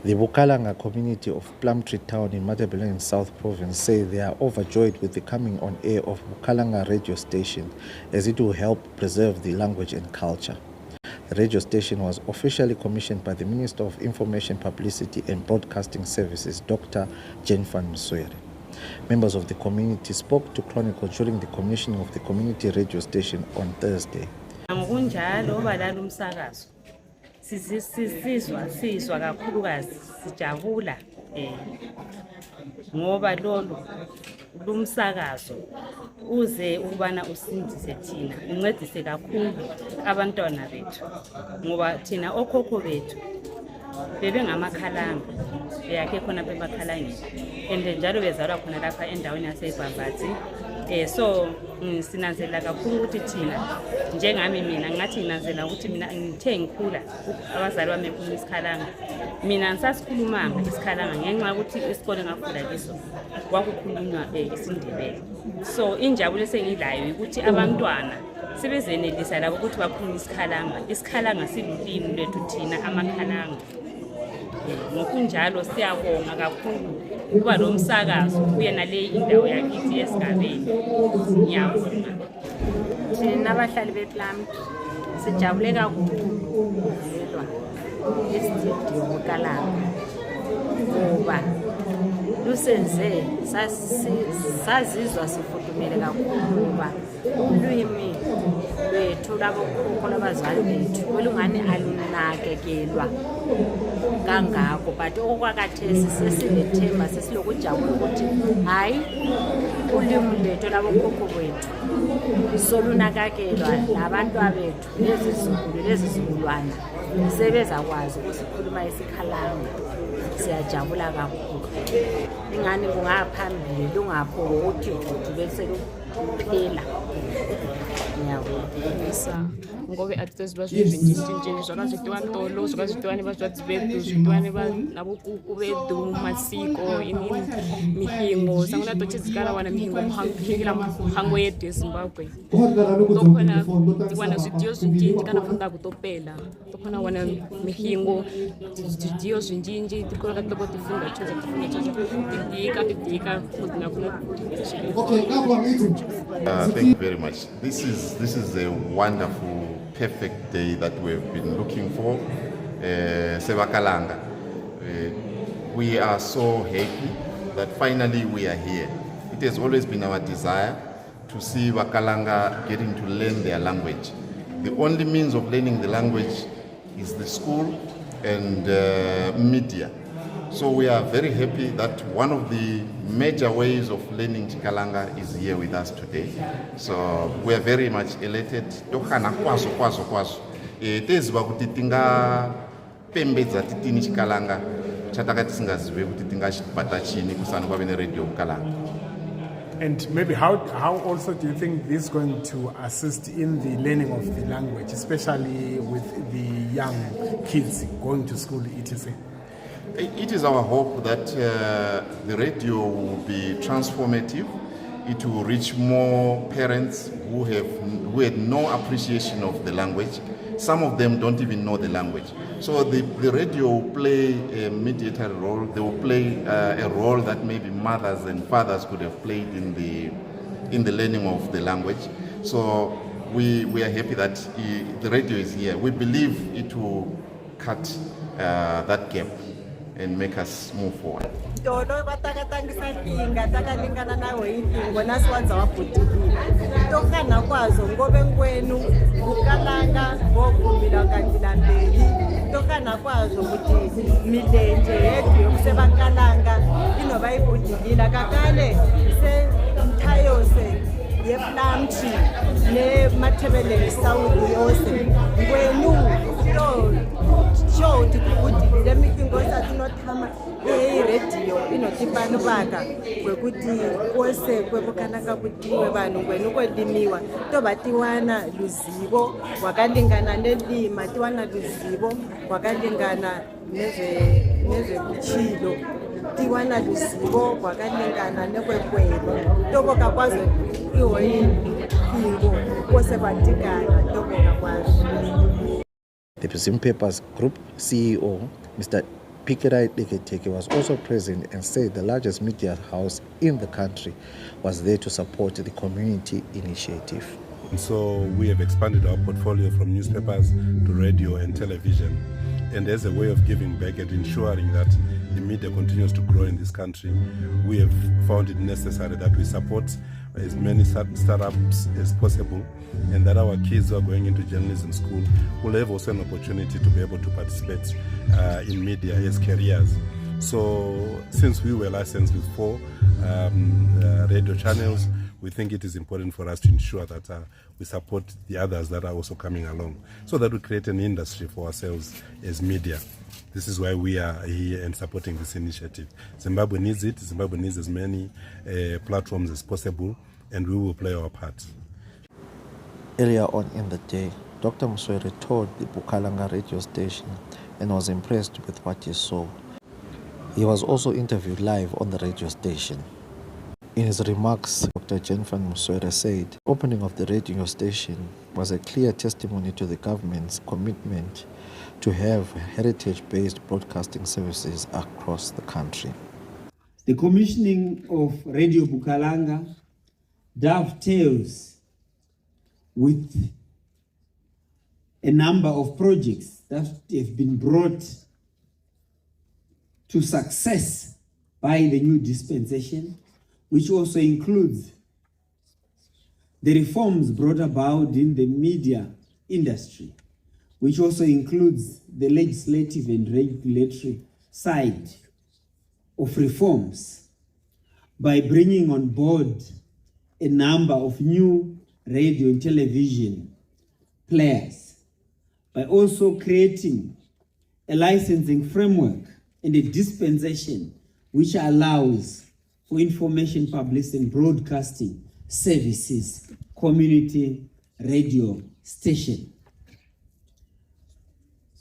The Bukalanga Community of Plumtree Town in Matabeleland South province say they are overjoyed with the coming on air of Bukalanga radio station, as it will help preserve the language and culture. The radio station was officially commissioned by the Minister of Information, Publicity and Broadcasting Services, Dr. Jenfan Muswere. Members of the community spoke to Chronicle during the commissioning of the community radio station on Thursday. Sizwa kakhulukazi sijabula ngoba lumsakazo uze ukubana usindise thina uncedise kakhulu abantwana bethu ngoba thina okhokho bethu bebengamakhalanga yakhe khona bemakhalangeni ende njalo bezalwa khona lapha endaweni yaseBhambathi. So sinanzela kakhulu ukuthi thina njengami mina ngathi nginanzela ukuthi mina ngithe ngikhula abazali bami bekhuluma isikhalanga, mina ngisasikhulumanga isikhalanga ngenxa ukuthi isikole ngafunda kiso kwakukhulunywa isiNdebele. So injabulo esengilayo ukuthi abantwana sebezenelisa labo ukuthi bakhulume isikhalanga. Isikhalanga silulimi lethu thina amakhalanga. Ngokunjalo siyabonga kakhulu kuba lo msakazo kuye nale indawo yakithi esigabeni. Ngiyabonga. Thina abahlali bePlumtree sijabule kakhulu ukuvulelwa istudio Bukalanga ngoba lusenze sazizwa sifudumele kakhulu ngoba ulwimi lwethu labokhokho labazali bethu olungani alunakekelwa kangako, but okwakathesi sesilethemba sesilokujabula ukuthi hayi ulimi lwethu labokhokho bethu solunakekelwa nabantu abethu lezizukulwana sebezakwazi ukusikhuluma isikhalanga. Siyajabula kakhulu ingani kungaphambili lungapho ukuthi beseluphela. Ngiyabonga ngobe atezwa zwinjinjinjinjinji zvakazvitiva ntolo zvakazvitiva nevazvadzivedu zvitiva navokoko vedu masiko inini mihingo sangona tochizikara wana mihingo muhangikira muhango yedu yeZimbabwe tokona tiwana zvidziyo zvinjinji kana funda kutopela tokona wana mihingo zvidziyo zvinjinji tikora toko tifunda chose tidika kudina kuno. Thank you very much. This is a wonderful, perfect day that we've been looking for. Bukalanga. We are so happy that finally we are here. It has always been our desire to see Bukalanga getting to learn their language. The only means of learning the language is the school and media. So we are very happy that one of the major ways of learning Tjikalanga is here with us today. So we are very much elated. Tokana kwazo. Tezwa kuti tinga pembedza titini Tjikalanga chatakati singazive kuti tingachibata chini kusana kwa bene Radio Bukalanga. And maybe how also do you think this is going to assist in the learning of the language, especially with the young kids going to school, etc.? It is our hope that the radio will be transformative. It will reach more parents who had no appreciation of the language. Some of them don't even know the language. So the radio will play a mediator role. They will play a role that maybe mothers and fathers could have played in the learning of the language. So we are happy that the radio is here. We believe it will cut that gap and make us move forward. Tolo batakatangisa kinga takalingana nawe intingo nasiwanza wabhutikile tokana kwazo ngobe kwenu Bukalanga ngokumbila kantilambeli tokana kwazo ukuthi milenje yethu yokusebakalanga inoba ibhudikila kakale se mthayose yePlumtree ne Matabeleland South yose kwenu show ukuthi le mikingo sathinothama radio inotipano baka kwekuthi kose kwebukalanga kutiwe bantu kwenu kwelimiwa tobatiwana luzibo wakalingana nelima tiwana luzibo wakalingana neze kuchilo tiwana luzibo wakalingana nekwekwelo toboka kwazo ihoyingo kose batikana toboka kwazo. The Prison Papers Group CEO, Mr. Pikirai Deketeke was also present and said the largest media house in the country was there to support the community initiative. So we have expanded our portfolio from newspapers to radio and television. And as a way of giving back and ensuring that the media continues to grow in this country, we have found it necessary that we support as many startups as possible, and that our kids who are going into journalism school will have also an opportunity to be able to participate in media as careers. So since we were licensed with 4 radio channels, we think it is important for us to ensure that we support the others that are also coming along, so that we create an industry for ourselves as media. This is why we are here and supporting this initiative. Zimbabwe needs it. Zimbabwe needs as many platforms as possible, and we will play our part. Earlier on in the day, Dr. Muswere toured the Bukalanga radio station and was impressed with what he saw. He was also interviewed live on the radio station. In his remarks, Dr. Jenfan Muswere said the opening of the radio station was a clear testimony to the government's commitment to have heritage-based broadcasting services across the country. The commissioning of Radio Bukalanga dovetails with a number of projects that have been brought to success by the new dispensation, which also includes the reforms brought about in the media industry, which also includes the legislative and regulatory side of reforms, by bringing on board a number of new radio and television players, by also creating a licensing framework and a dispensation which allows for information, publicity and broadcasting services, community radio station.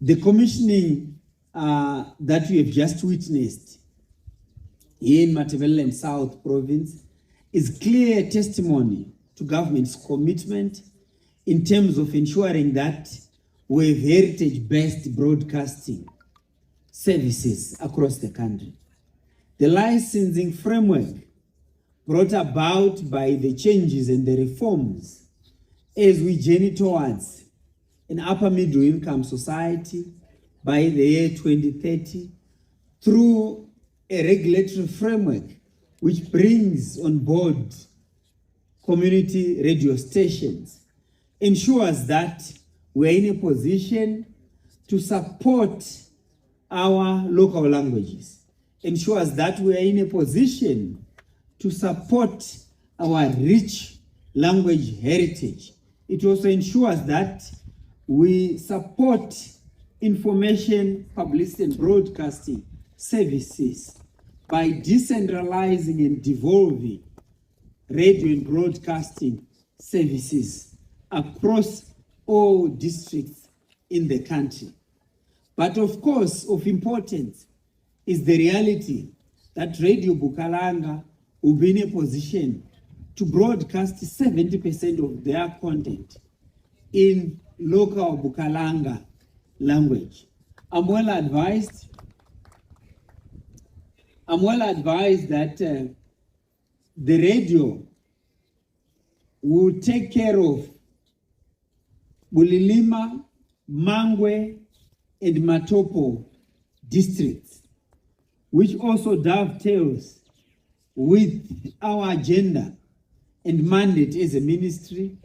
The commissioning that we have just witnessed here in Matabeleland South province is clear testimony to government's commitment in terms of ensuring that we have heritage-based broadcasting services across the country. The licensing framework brought about by the changes and the reforms as we journey towards an upper middle income society by the year 2030 through a regulatory framework which brings on board community radio stations, ensures that we're in a position to support our local languages, ensures that we are in a position to support our rich language heritage. It also ensures that we support information, publicity and broadcasting services by decentralizing and devolving radio and broadcasting services across all districts in the country. But of course, of importance is the reality that Radio Bukalanga will be in a position to broadcast 70% of their content in local Bukalanga language. I'm well advised that the radio will take care of Bulilima, Mangwe, and Matopo districts, which also dovetails with our agenda and mandate as a ministry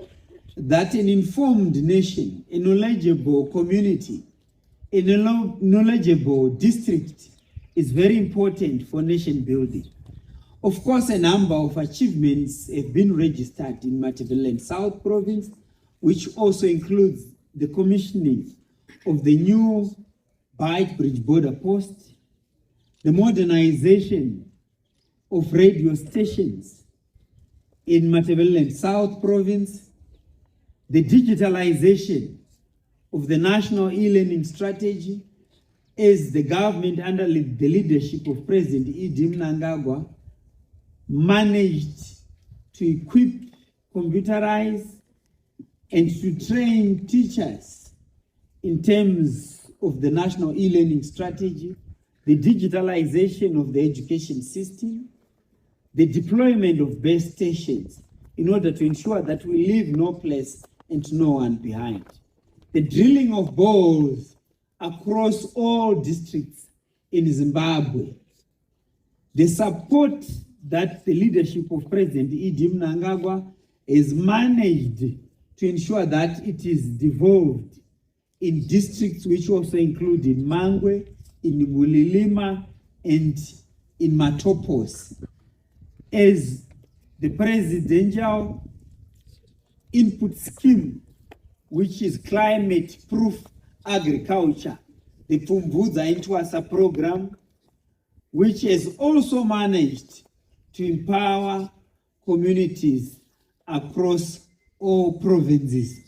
that an informed nation, a knowledgeable community, a knowledgeable district is very important for nation building. Of course, a number of achievements have been registered in Matabeleland South province, which also includes the commissioning of the new Bite Bridge border post, the modernization of radio stations in Matabeleland South province, the digitalization of the national e-learning strategy as the government under the leadership of President Idi Mnangagwa managed to equip, computerize, and to train teachers in terms of the national e-learning strategy the digitalization of the education system, the deployment of base stations in order to ensure that we leave no place and no one behind, the drilling of boreholes across all districts in Zimbabwe, the support that the leadership of President Idi Mnangagwa has managed to ensure that it is devolved in districts which also include in Mangwe, in Bulilima, and in Matopos, as the presidential input scheme, which is climate-proof agriculture, the Pumbuza Intwasa program, which has also managed to empower communities across all provinces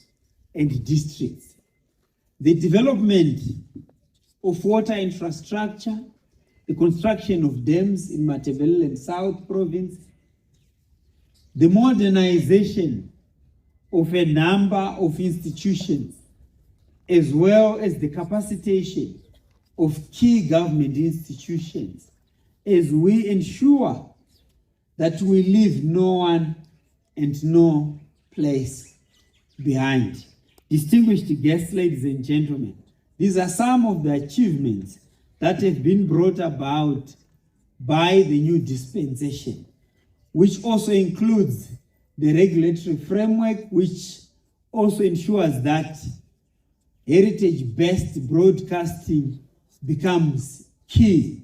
and districts. The development of water infrastructure, the construction of dams in Matabeleland South province, the modernization of a number of institutions, as well as the capacitation of key government institutions, as we ensure that we leave no one and no place behind. Distinguished guests, ladies and gentlemen, these are some of the achievements that have been brought about by the new dispensation, which also includes the regulatory framework, which also ensures that heritage-based broadcasting becomes key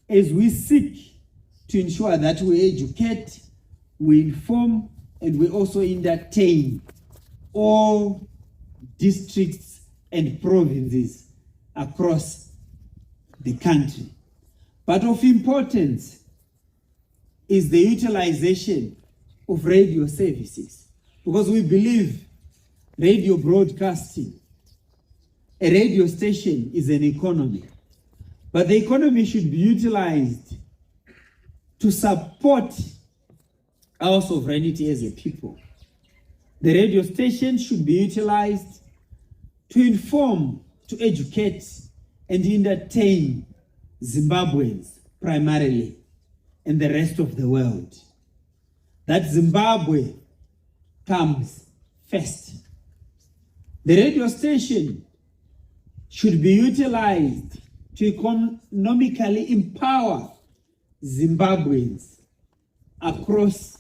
as we seek to ensure that we educate, we inform, and we also entertain all districts and provinces across the country. But of importance is the utilization of radio services, because we believe radio broadcasting, a radio station is an economy, but the economy should be utilized to support our sovereignty as a people. The radio station should be utilized to inform, to educate, and entertain Zimbabweans primarily, and the rest of the world. That Zimbabwe comes first. The radio station should be utilized to economically empower Zimbabweans across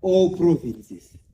all provinces.